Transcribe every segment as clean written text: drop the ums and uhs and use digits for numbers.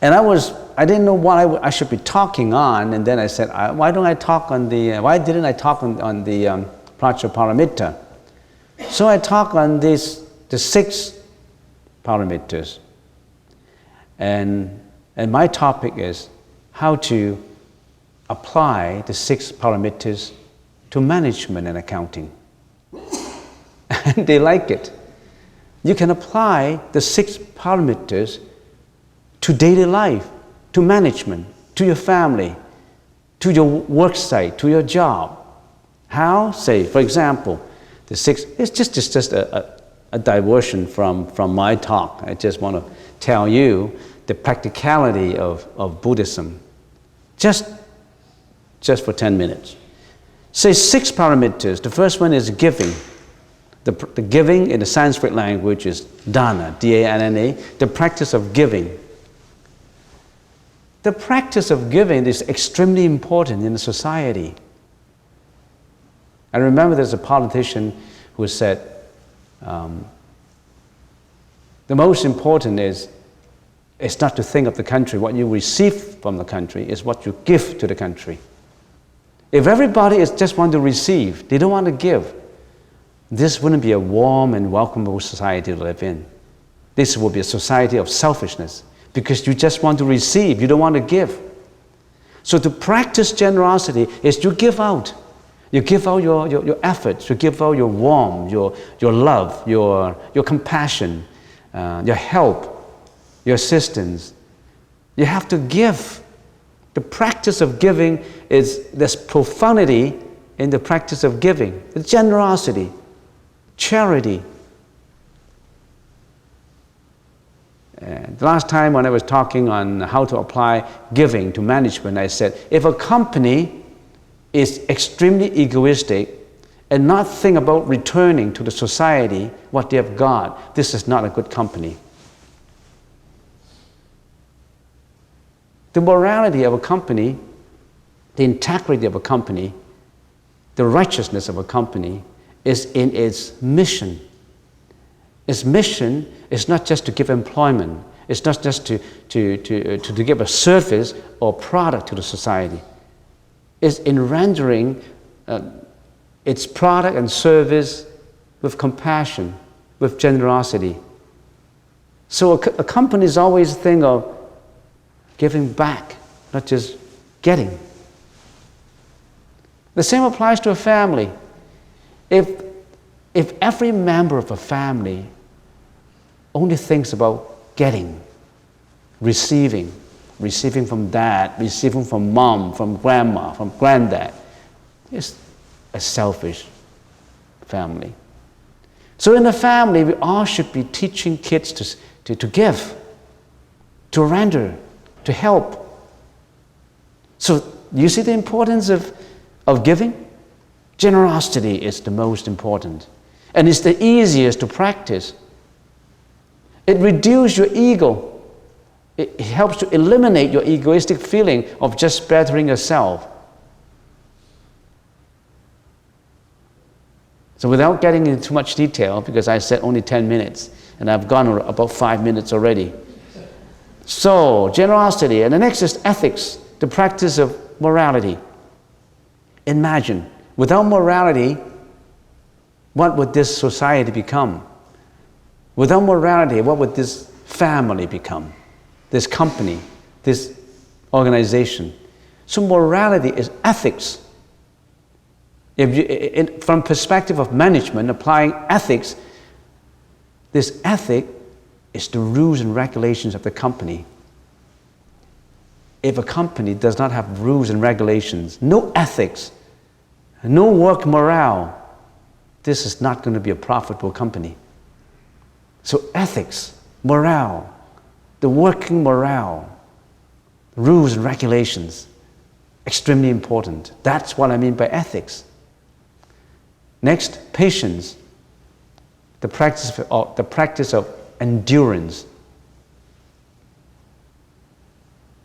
And I didn't know what I should be talking on, and then I said, why didn't I talk on the Prajnaparamita? So I talk on the 6 paramitas. And my topic is how to apply the 6 paramitas to management and accounting. And they like it. You can apply the 6 paramitas to daily life, to management, to your family, to your work site, to your job. How? Say, for example, the 6, it's just a diversion from my talk. I just want to tell you the practicality of Buddhism. Just for 10 minutes. Say 6 paramitas. The first one is giving. The giving in the Sanskrit language is dana, D-A-N-N-A, the practice of giving. The practice of giving is extremely important in a society. I remember there's a politician who said, the most important is not to think of the country, what you receive from the country, is what you give to the country. If everybody is just want to receive, they don't want to give, this wouldn't be a warm and welcoming society to live in. This would be a society of selfishness, because you just want to receive, you don't want to give. So to practice generosity is to give out. You give out your efforts, you give out your warmth, your love, your compassion, your help, your assistance. You have to give. The practice of giving there's profundity in the practice of giving. It's generosity, charity. The last time when I was talking on how to apply giving to management, I said, if a company is extremely egoistic and not think about returning to the society what they have got, this is not a good company. The morality of a company, the integrity of a company, the righteousness of a company is in its mission. Its mission is not just to give employment. It's not just to give a service or product to the society. It's in rendering its product and service with compassion, with generosity. So a company is always a thing of giving back, not just getting. The same applies to a family. If every member of a family only thinks about getting, receiving from dad, receiving from mom, from grandma, from granddad, it's a selfish family. So in a family, we all should be teaching kids to give, to render, to help. So you see the importance of giving? Generosity is the most important. And it's the easiest to practice. It reduces your ego. It helps to eliminate your egoistic feeling of just bettering yourself. So without getting into too much detail, because I said only 10 minutes, and I've gone about 5 minutes already. So, generosity. And the next is ethics, the practice of morality. Imagine, without morality, what would this society become? Without morality, what would this family become? This company, this organization. So morality is ethics. From perspective of management, applying ethics, this ethic is the rules and regulations of the company. If a company does not have rules and regulations, no ethics, no work morale, this is not going to be a profitable company. So ethics, morale, the working morale, rules and regulations, extremely important. That's what I mean by ethics. Next, patience, the practice of endurance.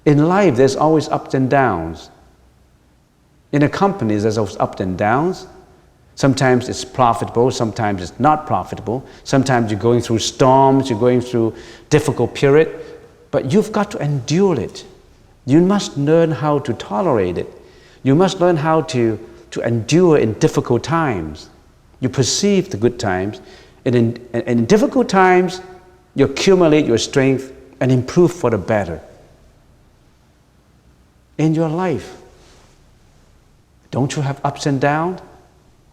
In life, there's always ups and downs. In a company, there's always ups and downs. Sometimes it's profitable, sometimes it's not profitable. Sometimes you're going through storms, you're going through difficult period. but you've got to endure it. You must learn how to tolerate it. You must learn how to endure in difficult times. You perceive the good times, and in difficult times, you accumulate your strength and improve for the better. In your life, don't you have ups and downs?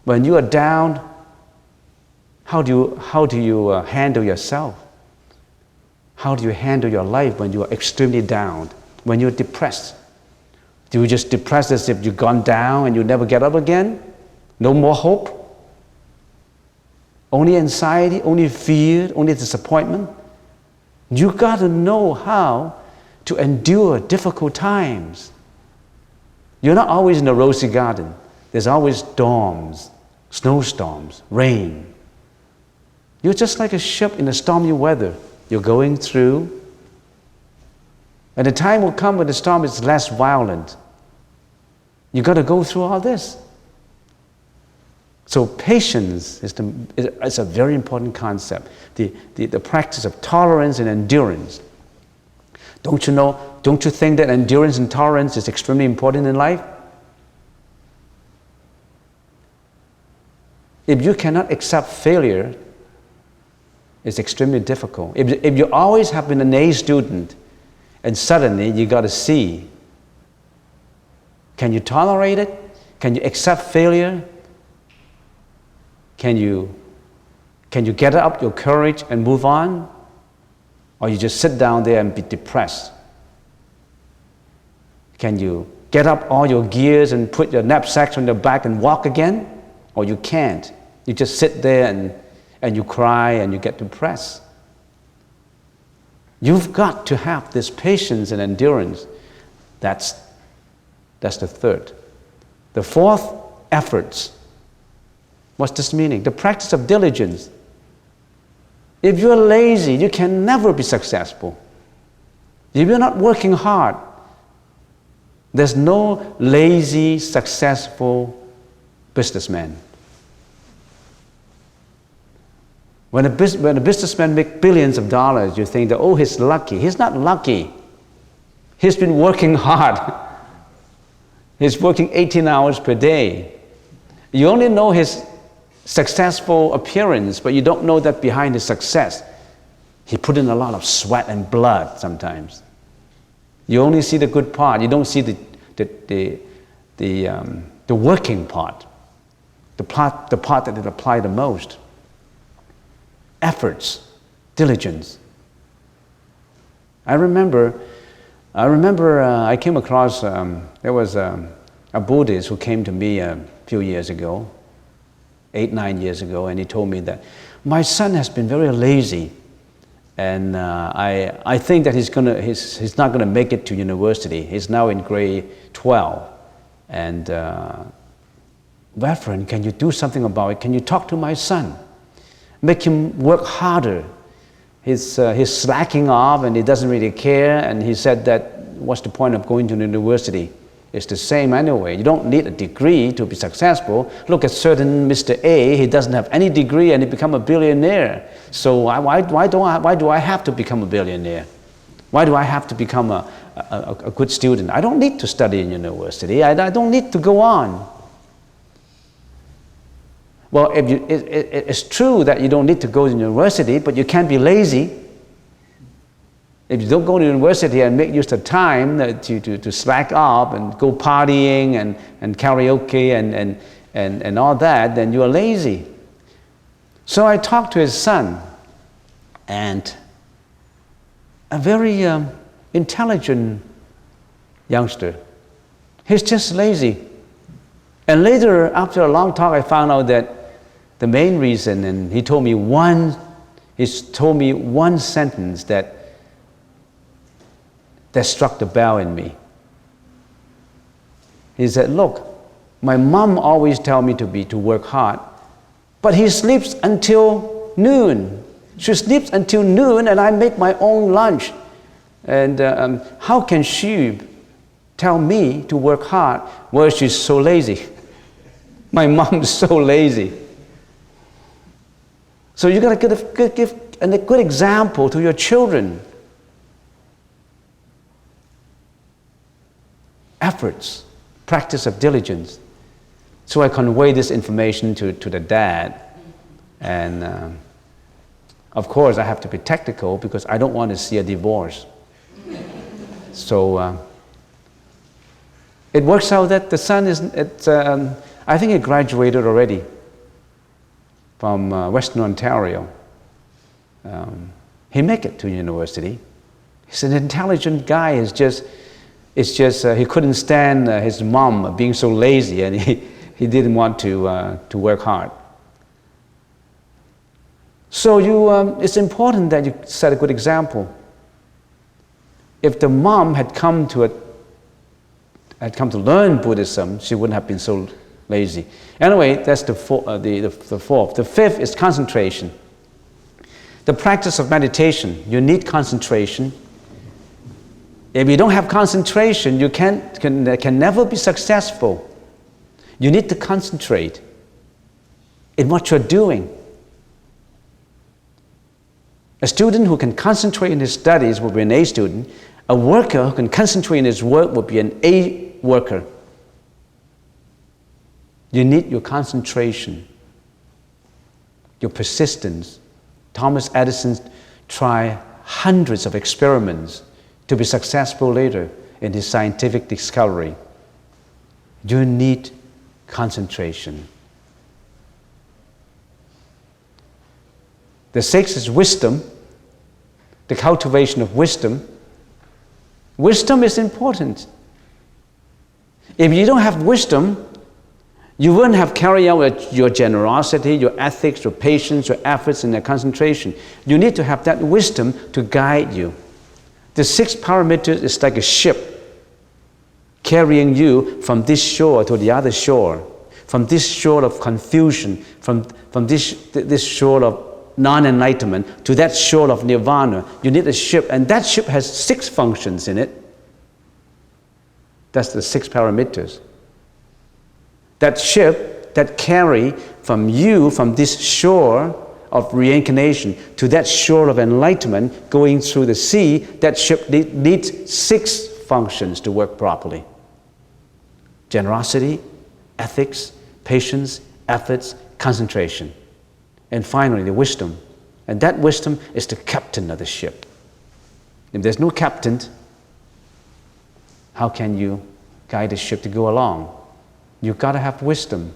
When you are down, how do you handle yourself? How do you handle your life when you are extremely down, when you're depressed? Do you just depress as if you've gone down and you never get up again? No more hope? Only anxiety, only fear, only disappointment? You got to know how to endure difficult times. You're not always in a rosy garden. There's always storms, snowstorms, rain. You're just like a ship in a stormy weather. You're going through. And the time will come when the storm is less violent. You've got to go through all this. So patience is a very important concept. The practice of tolerance and endurance. Don't you think that endurance and tolerance is extremely important in life? If you cannot accept failure, it's extremely difficult. If you always have been an A student and suddenly you got a C, can you tolerate it? Can you accept failure? Can you get up your courage and move on? Or you just sit down there and be depressed? Can you get up all your gears and put your knapsacks on your back and walk again? Or you can't. You just sit there and you cry and you get depressed. You've got to have this patience and endurance. That's the third. The fourth, efforts. What's this meaning? The practice of diligence. If you're lazy, you can never be successful. If you're not working hard, there's no lazy, successful businessman. When a businessman makes billions of dollars, you think that, oh, he's lucky. He's not lucky. He's been working hard. He's working 18 hours per day. You only know his successful appearance, but you don't know that behind his success, he put in a lot of sweat and blood sometimes. You only see the good part. You don't see the working part, the part that it applied the most. Efforts, diligence. I remember I came across, there was a Buddhist who came to me a few years ago, 8-9 years ago, and he told me that my son has been very lazy, and I think that he's not gonna make it to university. He's now in grade 12, and Reverend, can you do something about it? Can you talk to my son? Make him work harder. He's slacking off and he doesn't really care, and he said that what's the point of going to the university? It's the same anyway. You don't need a degree to be successful. Look at certain Mr. A, he doesn't have any degree and he become a billionaire. So why do I have to become a billionaire? Why do I have to become a good student? I don't need to study in university. I don't need to go on. Well, it's true that you don't need to go to university, but you can't be lazy. If you don't go to university and make use of time to slack off and go partying and karaoke and all that, then you are lazy. So I talked to his son, and a very intelligent youngster. He's just lazy. And later, after a long talk, I found out that the main reason, and he told me one sentence that struck the bell in me. He said, look, my mom always tells me to work hard, but he sleeps until noon. She sleeps until noon and I make my own lunch. And how can she tell me to work hard? Well, she's so lazy. My mom's so lazy. So you got to give a good example to your children. efforts, practice of diligence. So I convey this information to the dad. And of course, I have to be technical because I don't want to see a divorce. So it works out that the son I think he graduated already from Western Ontario. He made it to university. He's an intelligent guy. It's just he couldn't stand his mom being so lazy, and he didn't want to work hard. So it's important that you set a good example. If the mom had come to learn Buddhism, she wouldn't have been so lazy. Anyway, that's the fourth. The fifth is concentration. The practice of meditation. You need concentration. If you don't have concentration, you can never be successful. You need to concentrate in what you're doing. A student who can concentrate in his studies will be an A student. A worker who can concentrate in his work will be an A worker. You need your concentration, your persistence. Thomas Edison tried hundreds of experiments to be successful later in his scientific discovery. You need concentration. The sixth is wisdom, the cultivation of wisdom. Wisdom is important. If you don't have wisdom, you wouldn't have carried out your generosity, your ethics, your patience, your efforts, and your concentration. You need to have that wisdom to guide you. The 6 parameters is like a ship carrying you from this shore to the other shore, from this shore of confusion, from this shore of non-enlightenment to that shore of nirvana. You need a ship, and that ship has 6 functions in it. That's the 6 parameters. That ship that carry from you, from this shore of reincarnation to that shore of enlightenment going through the sea, that ship needs 6 functions to work properly. Generosity, ethics, patience, efforts, concentration. And finally, the wisdom. And that wisdom is the captain of the ship. If there's no captain, how can you guide the ship to go along? You've got to have wisdom.